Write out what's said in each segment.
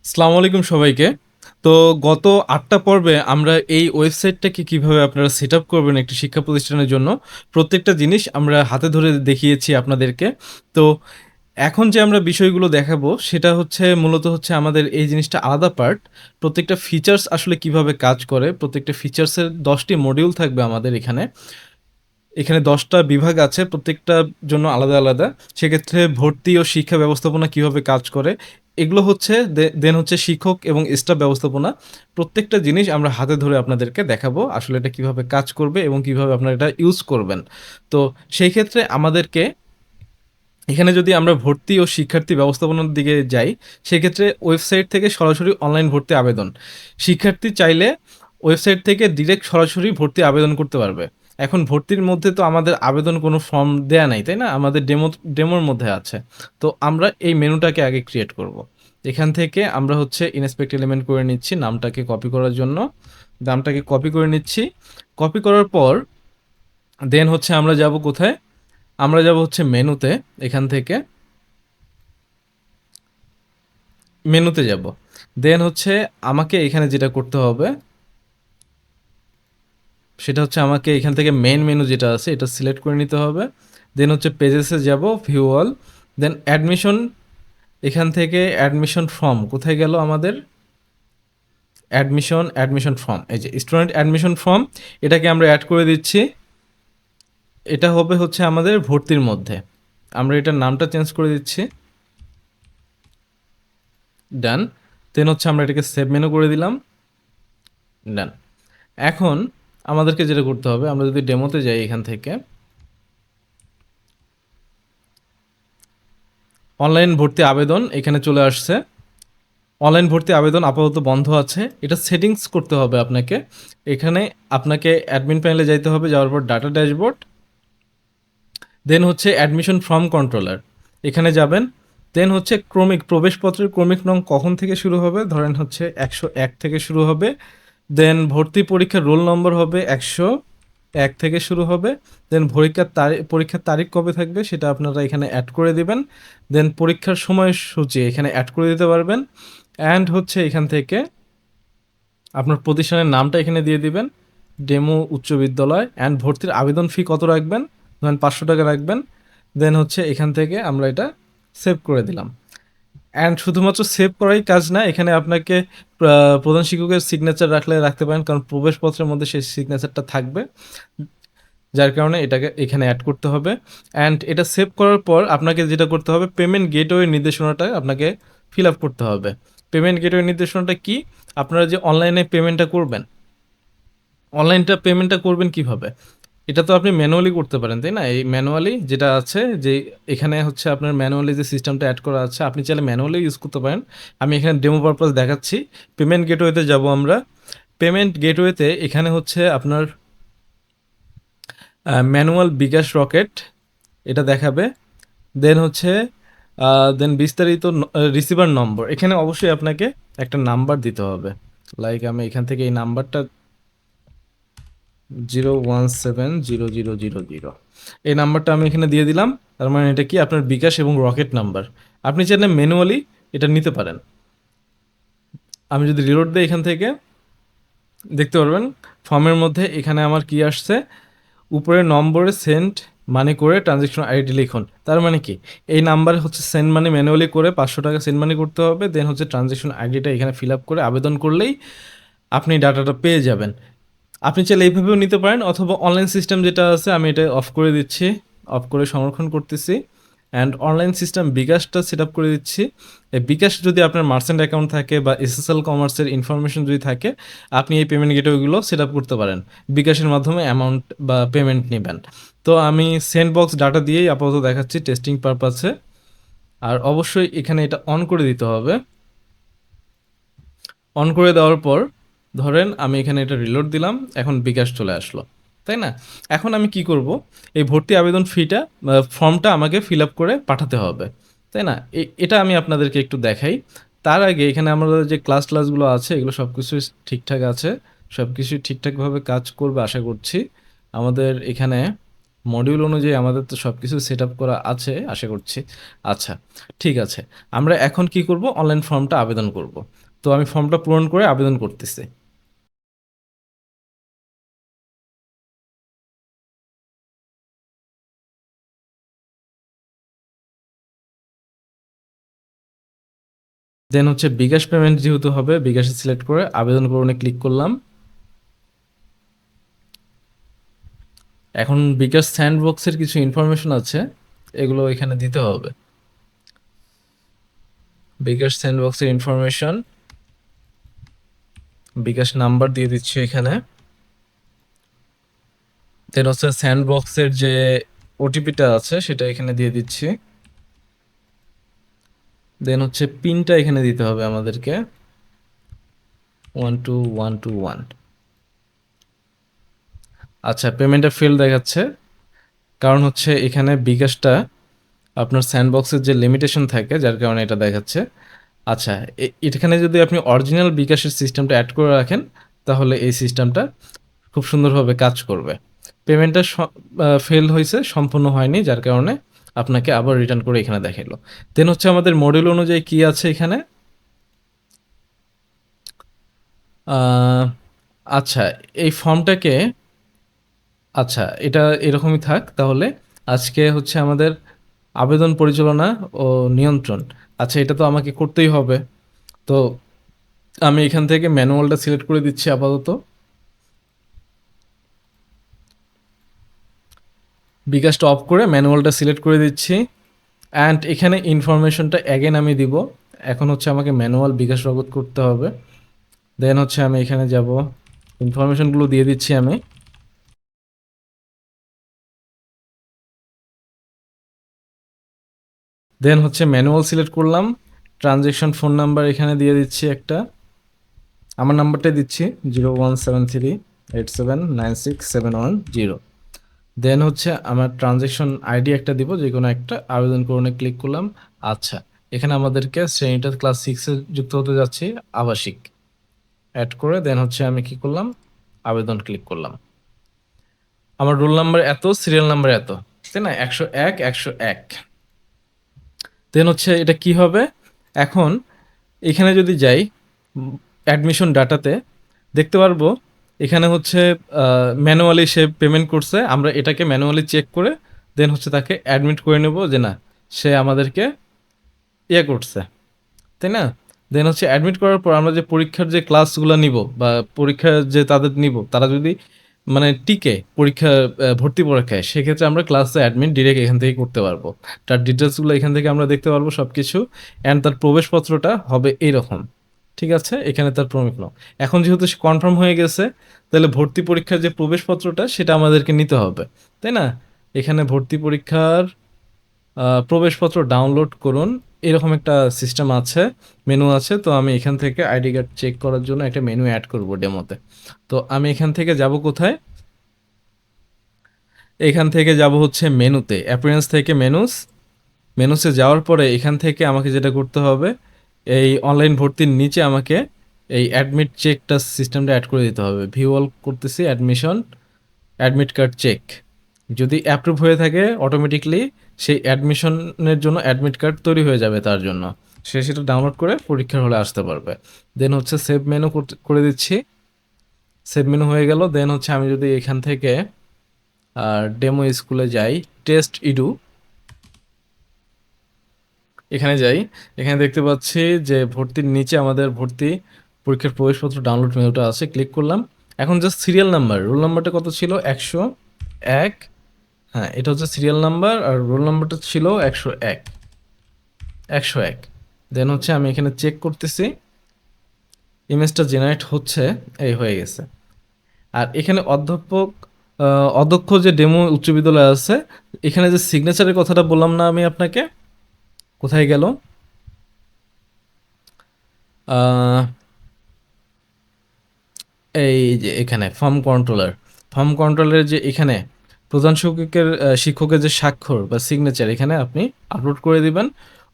আসসালামু আলাইকুম সবাইকে। তো গত ৮টা পর্বে আমরা এই ওয়েবসাইটটাকে কিভাবে আপনারা সেটআপ করবেন একটি শিক্ষা প্রতিষ্ঠানের জন্য, প্রত্যেকটা জিনিস আমরা হাতে ধরে দেখিয়েছি আপনাদেরকে। তো এখন যে আমরা বিষয়গুলো দেখাবো সেটা হচ্ছে মূলত হচ্ছে আমাদের এই জিনিসটা আলাদা পার্ট। প্রত্যেকটা ফিচার্স আসলে কিভাবে কাজ করে, প্রত্যেকটা ফিচার্সের ১০ টি মডিউল থাকবে আমাদের এখানে। এখানে ১০ টা বিভাগ আছে প্রত্যেকটার জন্য আলাদা, আলাদা। সেক্ষেত্রে ভর্তি ও শিক্ষা ব্যবস্থাপনা কিভাবে কাজ করে, এগুলো হচ্ছে দেন হচ্ছে শিক্ষক এবং স্টাফ ব্যবস্থাপনা। প্রত্যেকটা জিনিস আমরা হাতে ধরে আপনাদেরকে দেখাবো আসলে এটা কিভাবে কাজ করবে এবং কিভাবে আপনারা এটা ইউজ করবেন। তো সেই ক্ষেত্রে আমাদেরকে এখানে যদি আমরা ভর্তি ও শিক্ষার্থী ব্যবস্থাপনার দিকে যাই, সেক্ষেত্রে ওয়েবসাইট থেকে সরাসরি অনলাইন ভর্তি আবেদন। শিক্ষার্থী চাইলে ওয়েবসাইট থেকে ডিরেক্ট সরাসরি ভর্তি আবেদন করতে পারবে। এখন ভর্তির মধ্যে তো আমাদের আবেদন কোনো ফর্ম দেয়া নাই, তাই না? আমাদের ডেমোর মধ্যে আছে। তো আমরা এই মেনুটাকে আগে ক্রিয়েট করব। এখান থেকে আমরা হচ্ছে ইনস্পেক্ট এলিমেন্ট করে নিচ্ছি নামটাকে কপি করার জন্য। নামটাকে কপি করে নিচ্ছি। কপি করার পর দেন হচ্ছে আমরা যাব কোথায়? আমরা যাব হচ্ছে মেনুতে। এখান থেকে মেনুতে যাব। দেন হচ্ছে আমাকে এখানে যেটা করতে হবে সেটা হচ্ছে আমাকে এখান থেকে মেইন মেনু যেটা আছে এটা সিলেক্ট করে নিতে হবে। দেন হচ্ছে পেজেসে যাব, ভিউ অল, দেন অ্যাডমিশন। এখান থেকে অ্যাডমিশন ফর্ম কোথায় গেল আমাদের? অ্যাডমিশন ফর্ম, এই যে স্টুডেন্ট অ্যাডমিশন ফর্ম, এটাকে আমরা অ্যাড করে দিচ্ছি। এটা হবে হচ্ছে আমাদের ভর্তির মধ্যে। আমরা এটার নামটা চেঞ্জ করে দিচ্ছি। ডান। দেন হচ্ছে আমরা এটাকে সেভ মেনু করে দিলাম। ডান। এখন আমাদেরকে যেটা করতে হবে, আমরা যদি ডেমোতে যাই এখান থেকে, অনলাইন ভর্তি আবেদন এখানে চলে আসছে। অনলাইন ভর্তি আবেদন আপাতত বন্ধ আছে। এটা সেটিংস করতে হবে আপনাকে। এখানে আপনাকে অ্যাডমিন প্যানেলে যাইতে হবে, যাওয়ার পর ডাটা ড্যাশবোর্ড, দেন হচ্ছে অ্যাডমিশন ফর্ম কন্ট্রোলার, এখানে যাবেন। দেন হচ্ছে ক্রমিক প্রবেশপত্রের ক্রমিক নং কখন থেকে শুরু হবে, ধরেন হচ্ছে ১০১ থেকে শুরু হবে। দেন ভর্তি পরীক্ষার রোল নম্বর হবে ১০১ থেকে শুরু হবে। দেন পরীক্ষার তারিখ কবে থাকবে সেটা আপনারা এখানে অ্যাড করে দিবেন। দেন পরীক্ষার সময়সূচি এখানে অ্যাড করে দিতে পারবেন। অ্যান্ড হচ্ছে এখান থেকে আপনার প্রতিষ্ঠানের নামটা এখানে দিয়ে দিবেন, ডেমো উচ্চ বিদ্যালয়। অ্যান্ড ভর্তির আবেদন ফি কত রাখবেন, ধরেন ৫০০ টাকা রাখবেন। দেন হচ্ছে এখান থেকে আমরা এটা সেভ করে দিলাম। অ্যান্ড শুধুমাত্র সেভ করাই কাজ না, এখানে আপনাকে প্রধান শিক্ষকের সিগনেচার রাখলে রাখতে পারেন, কারণ প্রবেশপত্রের মধ্যে সেই সিগনেচারটা থাকবে, যার কারণে এটাকে এখানে অ্যাড করতে হবে। অ্যান্ড এটা সেভ করার পর আপনাকে যেটা করতে হবে, পেমেন্ট গেটওয়ে নির্দেশনাটা আপনাকে ফিল আপ করতে হবে। পেমেন্ট গেটওয়ে নির্দেশনাটা কি? আপনারা যে অনলাইনে পেমেন্টটা করবেন, পেমেন্টটা করবেন কিভাবে? এটা তো আপনি ম্যানুয়ালি করতে পারেন, তাই না? এই ম্যানুয়ালি যেটা আছে, যে এখানে হচ্ছে আপনার ম্যানুয়ালি যে সিস্টেমটা অ্যাড করা আছে, আপনি চাইলে ম্যানুয়ালি ইউজ করতে পারেন। আমি এখানে ডেমো পারপাস দেখাচ্ছি। পেমেন্ট গেটওয়েতে যাব আমরা। পেমেন্ট গেটওয়েতে এখানে হচ্ছে আপনার ম্যানুয়াল বিকাশ রকেট এটা দেখাবে। দেন হচ্ছে দেন বিস্তারিত রিসিভার নম্বর, এখানে অবশ্যই আপনাকে একটা নাম্বার দিতে হবে। লাইক আমি এখান থেকে এই নাম্বারটা 0170000, এই নাম্বারটা আমি এখানে দিয়ে দিলাম। তার মানে এটা কি আপনার বিকাশ এবং রকেট নাম্বার। আপনি চাইলে ম্যানুয়ালি এটা নিতে পারেন। আমি যদি রিলোড দিই এখান থেকে দেখতে পারবেন ফর্মের মধ্যে এখানে আমার কি আসছে, উপরে নম্বরে সেন্ড মানি করে ট্রানজ্যাকশন আইডি লিখুন। তার মানে কি, এই নাম্বারে হচ্ছে সেন্ড মানি ম্যানুয়ালি করে ৫০০ টাকা সেন্ড মানি করতে হবে। দেন হচ্ছে ট্রানজ্যাকশন আইডিটা এখানে ফিল আপ করে আবেদন করলেই আপনি ডাটাটা পেয়ে যাবেন। আপনি চাইলে এইভাবেও নিতে পারেন, অথবা অনলাইন সিস্টেম যেটা আছে আমি এটা অফ করে দিচ্ছি, অফ করে সংরক্ষণ করতেছি। অ্যান্ড অনলাইন সিস্টেম বিকাশটা সেট আপ করে দিচ্ছি। এই বিকাশ যদি আপনার মার্চেন্ট অ্যাকাউন্ট থাকে বা এসএসএল কমার্সের ইনফরমেশন যদি থাকে, আপনি এই পেমেন্ট গেটওয়েগুলো সেট আপ করতে পারেন, বিকাশের মাধ্যমে অ্যামাউন্ট বা পেমেন্ট নেবেন। তো আমি সেন্ড বক্স ডাটা দিয়েই আপাতত দেখাচ্ছি টেস্টিং পারপাসে। আর অবশ্যই এখানে এটা অন করে দিতে হবে। অন করে দেওয়ার পর ধরেন আমি এখানে এটা রিলোড দিলাম, এখন বিকাশ চলে আসলো, তাই না? এখন আমি কি করব, এই ভর্তি আবেদন ফিটা ফর্মটা আমাকে ফিল আপ করে পাঠাতে হবে, তাই না? এটা আমি আপনাদেরকে একটু দেখাই। তার আগে এখানে আমাদের যে ক্লাসগুলো আছে এগুলো সব কিছুই ঠিকঠাক আছে, সব কিছুই ঠিকঠাকভাবে কাজ করবে আশা করছি। আমাদের এখানে মডিউল অনুযায়ী আমাদের তো সবকিছু সেটআপ করা আছে আশা করছি। আচ্ছা, ঠিক আছে। আমরা এখন কি করব? অনলাইন ফর্মটা আবেদন করব। তো আমি ফর্মটা পূরণ করে আবেদন করতেছি। দেন হচ্ছে বিকাশ পেমেন্ট যেহেতু হবে, বিকাশে সিলেক্ট করে আবেদন করুনে ক্লিক করলাম। এখন বিকাশ স্যান্ডবক্সের কিছু ইনফরমেশন আছে, এগুলো এখানে দিতে হবে। বিকাশ স্যান্ডবক্সের ইনফরমেশন, বিকাশ নাম্বার দিয়ে দিচ্ছি এখানে। দেন হচ্ছে স্যান্ডবক্সের যে ওটিপিটা আছে সেটা এখানে দিয়ে দিচ্ছি। দেন হচ্ছে পিনটা এখানে দিতে হবে আমাদেরকে, 12121। আচ্ছা, পেমেন্টটা ফেল দেখাচ্ছে, কারণ হচ্ছে এখানে বিকাশটা আপনার স্যান্ডবক্সের যে লিমিটেশন থাকে যার কারণে এটা দেখাচ্ছে। আচ্ছা, এখানে যদি আপনি অরিজিনাল বিকাশের সিস্টেমটা অ্যাড করে রাখেন তাহলে এই সিস্টেমটা খুব সুন্দরভাবে কাজ করবে। পেমেন্টটা ফেল হয়েছে, সম্পূর্ণ হয়নি, যার কারণে আপনাকে আবার রিটার্ন করে এখানে দেখালো। দেন হচ্ছে আমাদের মডিউল অনুযায়ী কি আছে এখানে। আহ, আচ্ছা, এই ফর্মটাকে, আচ্ছা এটা এরকমই থাক তাহলে। আজকে হচ্ছে আমাদের আবেদন পরিচালনা ও নিয়ন্ত্রণ। আচ্ছা, এটা তো আমাকে করতেই হবে। তো আমি এখান থেকে ম্যানুয়ালটা সিলেক্ট করে দিচ্ছি আপাতত। বিকাশটা অফ করে ম্যানুয়ালটা সিলেক্ট করে দিচ্ছি। অ্যান্ড এখানে ইনফরমেশনটা অ্যাগেন আমি দিব। এখন হচ্ছে আমাকে ম্যানুয়াল বিকাশ রগত করতে হবে। দেন হচ্ছে আমি এখানে যাব, ইনফরমেশনগুলো দিয়ে দিচ্ছি আমি। দেন হচ্ছে ম্যানুয়াল সিলেক্ট করলাম। ট্রানজ্যাকশন ফোন নাম্বার এখানে দিয়ে দিচ্ছি একটা, আমার নাম্বারটাই দিচ্ছি, 0173879671 0। দেন হচ্ছে আমার ট্রানজ্যাকশন আইডি একটা দিব, যে কোনো একটা, আবেদন করুনে ক্লিক করলাম। আচ্ছা, এখানে আমাদেরকে শ্রেণীটা ক্লাস 6-এ যুক্ত হতে যাচ্ছি, আবাসিক অ্যাড করে দেন হচ্ছে আমি কি করলাম, আবেদন ক্লিক করলাম। আমার রোল নাম্বার এত, সিরিয়াল নাম্বার এত, তাই না, 101 101। দেন হচ্ছে এটা কি হবে এখন, এখানে যদি যাই অ্যাডমিশন ডাটাতে দেখতে পারবো এখানে হচ্ছে ম্যানুয়ালি সে পেমেন্ট করছে, আমরা এটাকে ম্যানুয়ালি চেক করে দেন হচ্ছে তাকে অ্যাডমিট করে নেব যে না, সে আমাদেরকে ইয়ে করছে, তাই না। দেন হচ্ছে অ্যাডমিট করার পর আমরা যে পরীক্ষার যে ক্লাসগুলো নিব বা পরীক্ষা যে তাদের নিব, তারা যদি মানে টিকে পরীক্ষা ভর্তি পরীক্ষায়, সেক্ষেত্রে আমরা ক্লাসে অ্যাডমিট ডিরেক্ট এখান থেকে করতে পারবো। তার ডিটেলসগুলো এখান থেকে আমরা দেখতে পারবো সব কিছু। অ্যান্ড তার প্রবেশপত্রটা হবে এইরকম, ঠিক আছে, এখানে তার প্রমিক নাও। এখন যেহেতু সে কনফার্ম হয়ে গেছে, তাহলে ভর্তি পরীক্ষার যে প্রবেশপত্রটা সেটা আমাদেরকে নিতে হবে, তাই না। এখানে ভর্তি পরীক্ষার প্রবেশপত্র ডাউনলোড করুন, এরকম একটা সিস্টেম আছে, মেনু আছে। তো আমি এখান থেকে আইডি কার্ড চেক করার জন্য একটা মেনু অ্যাড করব ডেমোতে। তো আমি এখান থেকে যাব কোথায়, এখান থেকে যাব হচ্ছে মেনুতে, অ্যাপিয়ারেন্স থেকে মেনুস, মেনুসে যাওয়ার পরে এখান থেকে আমাকে যেটা করতে হবে, এই অনলাইন ভর্তির নিচে আমাকে এই অ্যাডমিট চেকটা সিস্টেমটা অ্যাড করে দিতে হবে। ভিউ অল করতেছি, অ্যাডমিশন অ্যাডমিট কার্ড চেক, যদি অ্যাপ্রুভ হয়ে থাকে অটোমেটিকলি সেই অ্যাডমিশনের জন্য অ্যাডমিট কার্ড তৈরি হয়ে যাবে তার জন্য, সে সেটা ডাউনলোড করে পরীক্ষার হলে আসতে পারবে। দেন হচ্ছে সেভ মেনু করে দিচ্ছি, সেভ মেনু হয়ে গেল। দেন হচ্ছে আমি যদি এখান থেকে ডেমো স্কুলে যাই, টেস্ট ইডু এখানে যাই, এখানে দেখতে পাচ্ছি যে ভর্তির নিচে আমাদের ভর্তি পরীক্ষার প্রবেশপত্র ডাউনলোড মেনুটা আছে, ক্লিক করলাম। এখন জাস্ট সিরিয়াল নাম্বার, রোল নাম্বারটা কত ছিল, 101। হ্যাঁ, এটা হচ্ছে সিরিয়াল নাম্বার, আর রোল নাম্বারটা ছিল 101। দেন হচ্ছে আমি এখানে চেক করতেছি, ইমেজটা জেনারেট হচ্ছে, এই হয়ে গেছে। আর এখানে অধ্যাপক অধ্যক্ষ যে ডেমো উচ্চ বিদ্যালয় আছে, এখানে যে সিগনেচারের কথাটা বললাম না আমি আপনাকে, কোথায় গেল, আহ, এই যে এখানে ফর্ম কন্ট্রোলার, ফর্ম কন্ট্রোলারের যে এখানে প্রধান শিক্ষকের শিক্ষকের যে স্বাক্ষর বা সিগনেচার এখানে আপনি আপলোড করে দিবেন,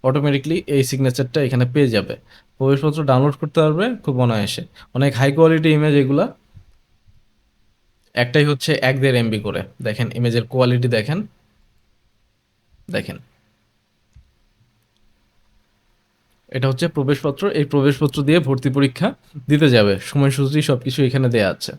অটোমেটিকলি এই সিগনেচারটা এখানে পেয়ে যাবে। প্রবেশপত্র ডাউনলোড করতে পারবে খুব অনায়াসে, অনেক হাই কোয়ালিটি ইমেজ এগুলা। একটাই হচ্ছে ১-১.৫ এমবি করে। দেখেন ইমেজের কোয়ালিটি দেখেন। দেখেন। এটা হচ্ছে প্রবেশপত্র। এই প্রবেশপত্র দিয়ে ভর্তি পরীক্ষা দিতে যাবে। সময়সূচি সবকিছু এখানে দেয়া আছে।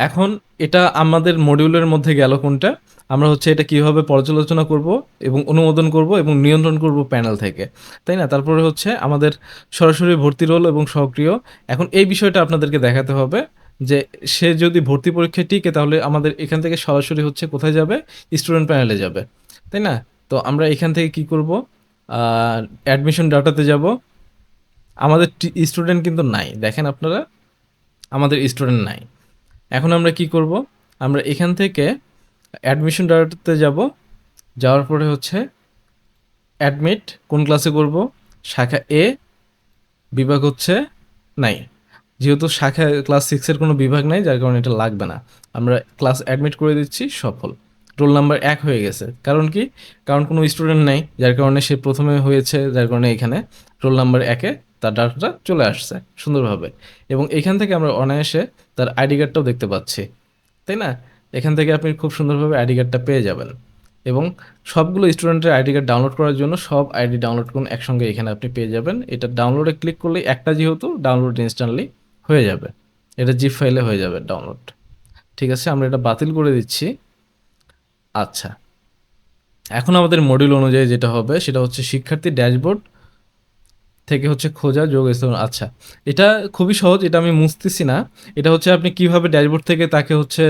এখন এটা আমাদের মডিউলের মধ্যে গেল কোনটা? আমরা হচ্ছে এটা কিভাবে পর্যালোচনা করব এবং অনুমোদন করব এবং নিয়ন্ত্রণ করব প্যানেল থেকে। তাই না? তারপরে হচ্ছে আমাদের সরাসরি ভর্তি রোল এবং সক্রিয়। এখন এই বিষয়টা আপনাদেরকে দেখাতে হবে যে সে যদি ভর্তি পরীক্ষায় টিকে তাহলে আমাদের এখান থেকে সরাসরি হচ্ছে কোথায় যাবে? স্টুডেন্ট প্যানেলে যাবে। তাই না? তো আমরা এখান থেকে কি করব? আ অ্যাডমিশন ডাটাতে যাব। আমাদের স্টুডেন্ট কিন্তু নাই। দেখেন আপনারা, আমাদের স্টুডেন্ট নাই। এখন আমরা কি করব? আমরা এখান থেকে অ্যাডমিশন ডাটাতে যাব। যাওয়ার পরে হচ্ছে অ্যাডমিট কোন ক্লাসে করব? শাখা এ, বিভাগ হচ্ছে নাই। যেহেতু শাখায় ক্লাস 6 এর কোনো বিভাগ নাই যার কারণে এটা লাগবে না। আমরা ক্লাস অ্যাডমিট করে দিচ্ছি, সফল। রোল নাম্বার ১ হয়ে গেছে। কারণ কি? কারণ কোনো স্টুডেন্ট নাই যার কারণে সে ১ম এ হয়েছে, যার কারণে এখানে রোল নাম্বার ১ এ তার ডাটাটা চলে আসছে সুন্দরভাবে। এবং এখান থেকে আমরা অনায়াসে তার আইডি কার্ডটাও দেখতে পাচ্ছি। তাই না? এখান থেকে আপনি খুব সুন্দরভাবে আইডি কার্ডটা পেয়ে যাবেন। এবং সবগুলো স্টুডেন্টের আইডি কার্ড ডাউনলোড করার জন্য সব আইডি ডাউনলোড করুন একসঙ্গে, এখানে আপনি পেয়ে যাবেন। এটা ডাউনলোডে ক্লিক করলেই একটা যেহেতু ডাউনলোড ইনস্ট্যান্টলি হয়ে যাবে। এটা জিপ ফাইলে হয়ে যাবে ডাউনলোড। ঠিক আছে, আমরা এটা বাতিল করে দিচ্ছি। আচ্ছা, এখন আমাদের মডিউল অনুযায়ী যেটা হবে সেটা হচ্ছে শিক্ষার্থী ড্যাশবোর্ড থেকে হচ্ছে খোঁজা যোগ স্থাপন। আচ্ছা, এটা খুবই সহজ, এটা আমি মুছতেছি না। এটা হচ্ছে আপনি কিভাবে ড্যাশবোর্ড থেকে তাকে হচ্ছে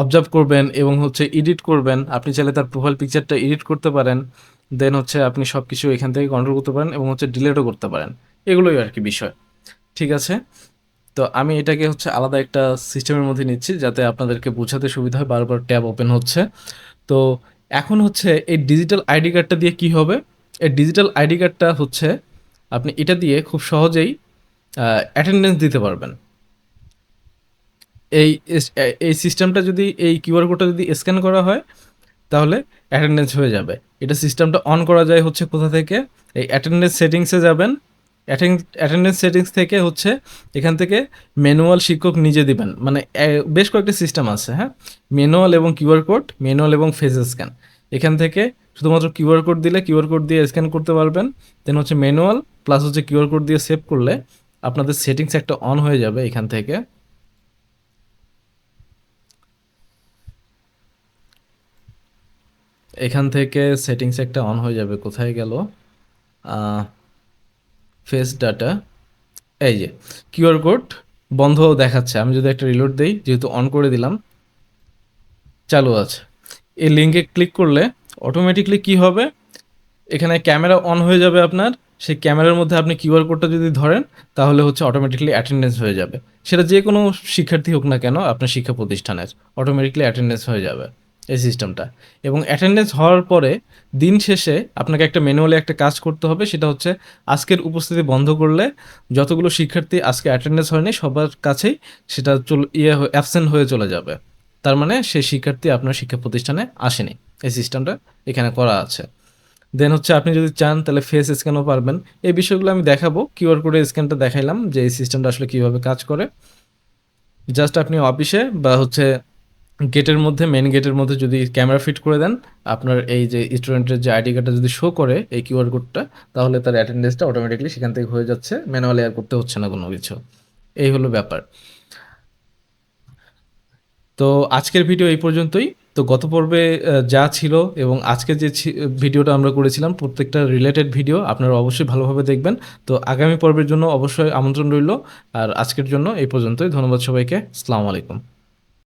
অবজার্ভ করবেন এবং হচ্ছে এডিট করবেন। আপনি চাইলে তার প্রোফাইল পিকচারটা এডিট করতে পারেন। দেন হচ্ছে আপনি সব কিছু এখান থেকে কন্ট্রোল করতে পারেন এবং হচ্ছে ডিলেটও করতে পারেন। এগুলোই আর কি বিষয়। ঠিক আছে? তো আমি এটাকে হচ্ছে আলাদা একটা সিস্টেমের মধ্যে নিচ্ছি যাতে আপনাদেরকে বোঝাতে সুবিধা হয়। বারবার ট্যাব ওপেন হচ্ছে। তো এখন হচ্ছে এই ডিজিটাল আইডি কার্ডটা দিয়ে কি হবে? এই ডিজিটাল আইডি কার্ডটা হচ্ছে আপনি এটা দিয়ে খুব সহজেই অ্যাটেন্ডেন্স দিতে পারবেন। এই এই সিস্টেমটা যদি, এই কিউআর কোডটা যদি স্ক্যান করা হয় তাহলে অ্যাটেন্ডেন্স হয়ে যাবে। এটা সিস্টেমটা অন করা যায় হচ্ছে কোথা থেকে? এই অ্যাটেন্ডেন্স সেটিংসে যাবেন। অ্যাটেন্ডেন্স সেটিংস থেকে হচ্ছে এখান থেকে ম্যানুয়াল শিক্ষক নিজে দিবেন। মানে বেশ কয়েকটা সিস্টেম আছে, হ্যাঁ? ম্যানুয়াল এবং কিউআর কোড, ম্যানুয়াল এবং ফেস স্ক্যান। এখান থেকে শুধুমাত্র কিউআর কোড দিলে কিউআর কোড দিয়ে স্ক্যান করতে পারবেন। দেন হচ্ছে ম্যানুয়াল প্লাস হচ্ছে কিউআর কোড দিয়ে সেভ করলে আপনাদের সেটিংস একটা অন হয়ে যাবে এখান থেকে। এখান থেকে সেটিংস একটা অন হয়ে যাবে। কোথায় গেল? ফেস ডাটা, এই যে কিউআর কোড বন্ধ দেখাচ্ছে। আমি যদি একটা রিলোড দেই, যেহেতু অন করে দিলাম, চালু আছে। এই লিঙ্কে ক্লিক করলে অটোমেটিকলি কি হবে? এখানে ক্যামেরা অন হয়ে যাবে আপনার। সেই ক্যামেরার মধ্যে আপনি কিউআর কোডটা যদি ধরেন তাহলে হচ্ছে অটোমেটিকলি অ্যাটেন্ডেন্স হয়ে যাবে। সেটা যে কোনো শিক্ষার্থী হোক না কেন আপনার শিক্ষা প্রতিষ্ঠানের, অটোমেটিকলি অ্যাটেন্ডেন্স হয়ে যাবে এই সিস্টেমটা। এবং অ্যাটেন্ডেন্স হওয়ার পরে দিন শেষে আপনাকে একটা ম্যানুয়ালি একটা কাজ করতে হবে, সেটা হচ্ছে আজকের উপস্থিতি বন্ধ করলে যতগুলো শিক্ষার্থী আজকে অ্যাটেন্ডেন্স হয়নি সবার কাছেই সেটা অ্যাবসেন্ট হয়ে চলে যাবে। তার মানে সেই শিক্ষার্থী আপনার শিক্ষা প্রতিষ্ঠানে আসেনি। এই সিস্টেমটা এখানে করা আছে। দেন হচ্ছে আপনি যদি চান তাহলে ফেস স্ক্যানও পারবেন। এই বিষয়গুলো আমি দেখাবো। কিউআর কোডের স্ক্যানটা দেখাইলাম যে এই সিস্টেমটা আসলে কীভাবে কাজ করে। জাস্ট আপনি অফিসে বা হচ্ছে গেটের মধ্যে, মেইন গেটের মধ্যে যদি ক্যামেরা ফিট করে দেন, আপনার এই যে স্টুডেন্টের যে আইডি কার্ডটা যদি শো করে এই কিউআর কোডটা, তাহলে তার অ্যাটেন্ডেন্সটা অটোমেটিকলি সেখান থেকে হয়ে যাচ্ছে। ম্যানুয়ালি আর করতে হচ্ছে না কোনো কিছু। এই হলো ব্যাপার। তো আজকের ভিডিও এই পর্যন্তই। তো গত পর্বে যা ছিল এবং আজকে যে ভিডিওটা আমরা করেছিলাম প্রত্যেকটা রিলেটেড ভিডিও আপনারা অবশ্যই ভালোভাবে দেখবেন। তো আগামী পর্বের জন্য অবশ্যই আমন্ত্রণ রইল। আর আজকের জন্য এই পর্যন্তই। ধন্যবাদ সবাইকে। আসসালামু আলাইকুম।